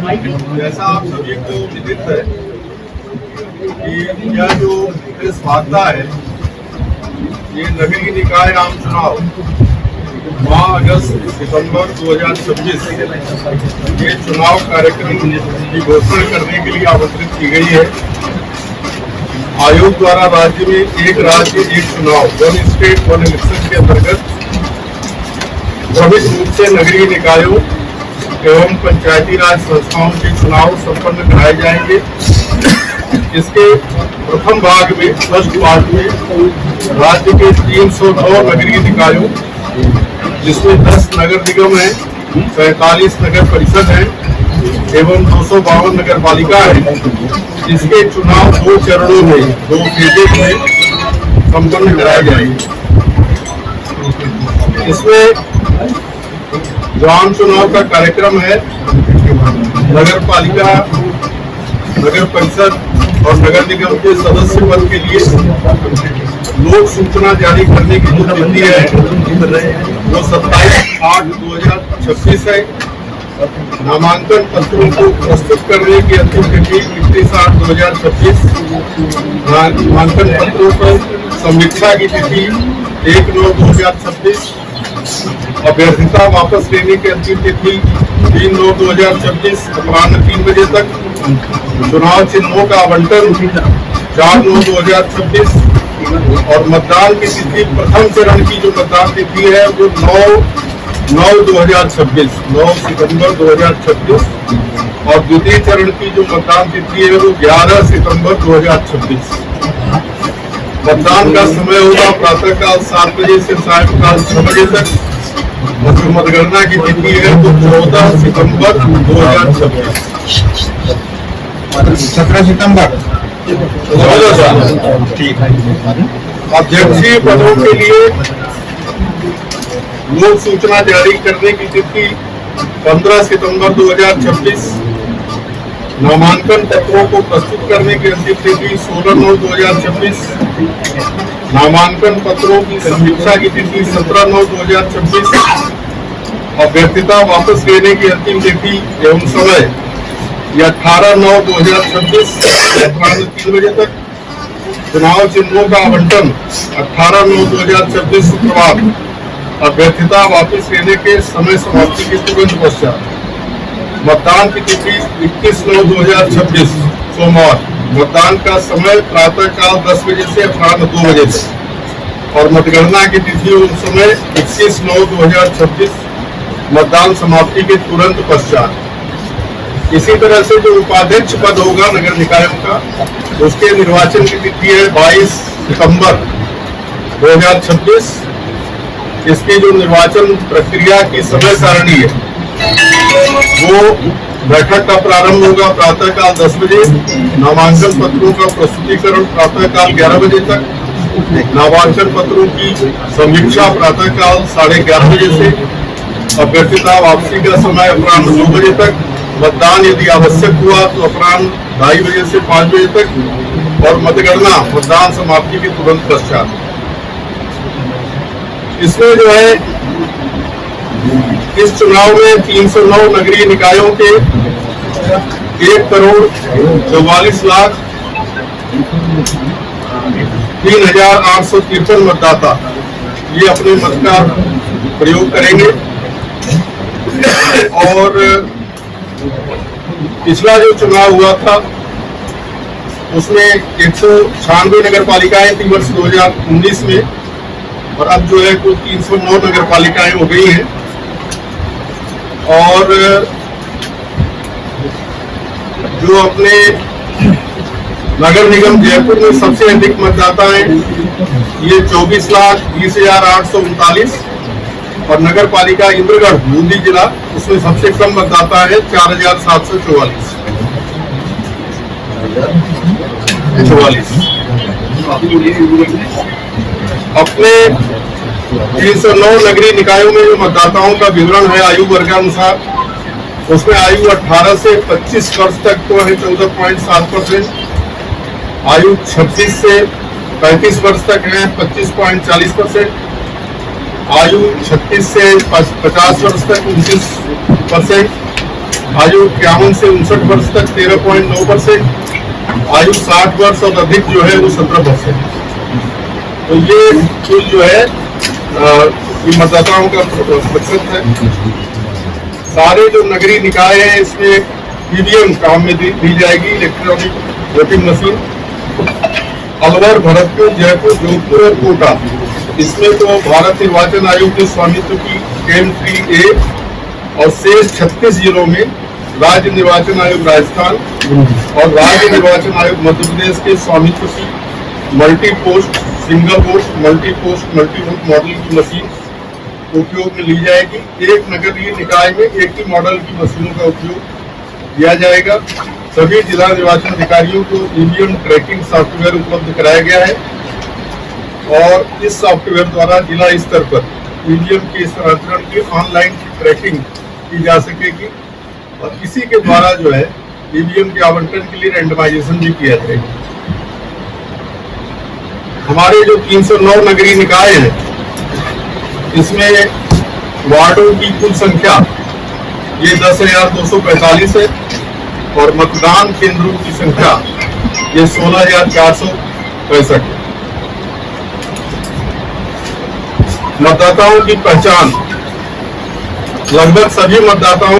जैसा आप सभी को विदित है कि यह जो प्रेस वार्ता है, ये नगरीय निकाय आम चुनाव माह अगस्त सितंबर 2026 ये चुनाव कार्यक्रम की घोषणा करने के लिए आमंत्रित की गई है। आयोग द्वारा राज्य में एक राज्य एक चुनाव, वन स्टेट वन इलेक्शन के अंतर्गत प्रमुख रूप से नगरीय निकायों एवं पंचायती राज संस्थाओं के चुनाव संपन्न कराए जाएंगे। इसके प्रथम भाग में फर्स्ट पार्ट में राज्य के 309 नगरीय निकायों, जिसमें 10 नगर निगम हैं, 47 नगर परिषद हैं एवं 252 नगर पालिका है। इसके चुनाव 2 चरणों में 2 फेजेज में संपन्न कराए जाएंगे। इसमें जो आम चुनाव का कार्यक्रम है, नगर पालिका, नगर परिषद और नगर निगम के सदस्य पद के लिए लोक सूचना जारी करने की जो तिथि है वो 27/8/2026 है। नामांकन पत्रों को प्रस्तुत करने की अंतिम तिथि 31/8/2026। नामांकन पत्रों पर समीक्षा की तिथि 1/9/2026। अभ्यर्थिता वापस लेने की अंतिम तिथि 3/9/2026 अपराह्न 3 बजे तक। चुनाव चिन्हों का आवंटन 4/9/2026 और मतदान की तिथि प्रथम चरण की जो मतदान तिथि है वो 9/9/2026 9 सितंबर 2026 और द्वितीय चरण की जो मतदान तिथि है वो 11 सितंबर 2026। मतदान का समय होगा प्रातःकाल 7 बजे से सायंकाल 6 बजे तक और जो मतगणना की तिथि है वो 14 सितंबर 2026। 17 सितंबर। ठीक है। अध्यक्षीय पदों के लिए लोक सूचना जारी करने की तिथि 15 सितंबर 2026। नामांकन पत्रों को प्रस्तुत करने की अंतिम तिथि 16/9/2026। नामांकन पत्रों की समीक्षा की तिथि 17/9/2026। अभ्यर्थिता वापस लेने की अंतिम तिथि एवं समय 18/9/2026 अपराह्न 3 बजे तक। चुनाव चिन्हों का आवंटन 18/9/2026 शुक्रवार। अभ्यर्थिता वापस लेने के समय समाप्ति के तुरंत पश्चात। मतदान की तिथि 21/9/2026 सोमवार। मतदान का समय प्रातःकाल 10 बजे से अपराह्न 2 बजे तक और मतगणना की तिथि और समय 21/9/2026 मतदान समाप्ति के तुरंत पश्चात। इसी तरह से जो उपाध्यक्ष पद होगा नगर निकायों का, उसके निर्वाचन की तिथि है 22 सितंबर 2026। इसकी जो निर्वाचन प्रक्रिया की समय सारणी है वो बैठक का प्रारंभ होगा प्रातःकाल 10 बजे। नामांकन पत्रों का प्रस्तुतिकरण प्रातःकाल 11 बजे तक। नामांकन पत्रों की समीक्षा प्रातःकाल 11:30 बजे से। अभ्यर्थिता वापसी का समय अपराह्न 2 बजे तक। मतदान यदि आवश्यक हुआ तो अपराह्न 2:30 बजे से 5 बजे तक और मतगणना मतदान समाप्ति के तुरंत पश्चात। इसमें जो है इस चुनाव में 309 नगरीय निकायों के 1,03,853 मतदाता ये अपने मत का प्रयोग करेंगे। और पिछला जो चुनाव हुआ था उसमें 196 नगर पालिकाएं थी वर्ष 2019 में और अब जो है कुल 309 नगर पालिकाएं हो गई हैं। और जो अपने नगर निगम जयपुर में सबसे अधिक मतदाता हैं ये 24,20,839 और नगर पालिका इंद्रगढ़ बूंदी जिला उसमें सबसे कम मतदाता है 4,744। अपने 309 नगरीय निकायों में जो मतदाताओं का विवरण है आयु वर्गानुसार, उसमें आयु 18 से 25 वर्ष तक को है 14.7%। आयु 26 से 35 वर्ष तक है 25.40%। आयु 36 से 50 वर्ष तक 29%। आयु 51 से 59 वर्ष तक 13.9%, आयु 60 वर्ष और अधिक जो है वो 17%। तो ये कुल जो है ये मतदाताओं का प्रतिशत है। सारे जो नगरीय निकाय हैं इसमें ईवीएम काम में दी जाएगी, electronic voting machine. Alwar, Bharatpur, Jaipur, Jodhpur और कोटा, इसमें तो भारत निर्वाचन आयोग के स्वामित्व की कैंप 3A और शेष 36 जिलों में राज्य निर्वाचन आयोग राजस्थान और राज्य निर्वाचन आयोग मध्य प्रदेश के स्वामित्व की multi post single vote, multi post multi vote model की मशीन उपयोग में ली जाएगी। एक नगरीय निकाय में एक ही मॉडल की मशीनों का उपयोग किया जाएगा। सभी जिला निर्वाचन अधिकारियों को ईवीएम ट्रैकिंग सॉफ्टवेयर उपलब्ध कराया गया है और इस सॉफ्टवेयर द्वारा जिला स्तर पर ईवीएम के स्थानांतरण की ऑनलाइन ट्रैकिंग की जा सकेगी और इसी के द्वारा जो है ईवीएम के आवंटन के लिए रैंडमाइजेशन भी किया जाएगा। हमारे जो 309 नगरीय निकाय हैं इसमें वार्डों की कुल संख्या ये 10,245 है और मतदान केंद्रों की संख्या ये 16,465 है। मतदाताओं की पहचान, लगभग सभी मतदाताओं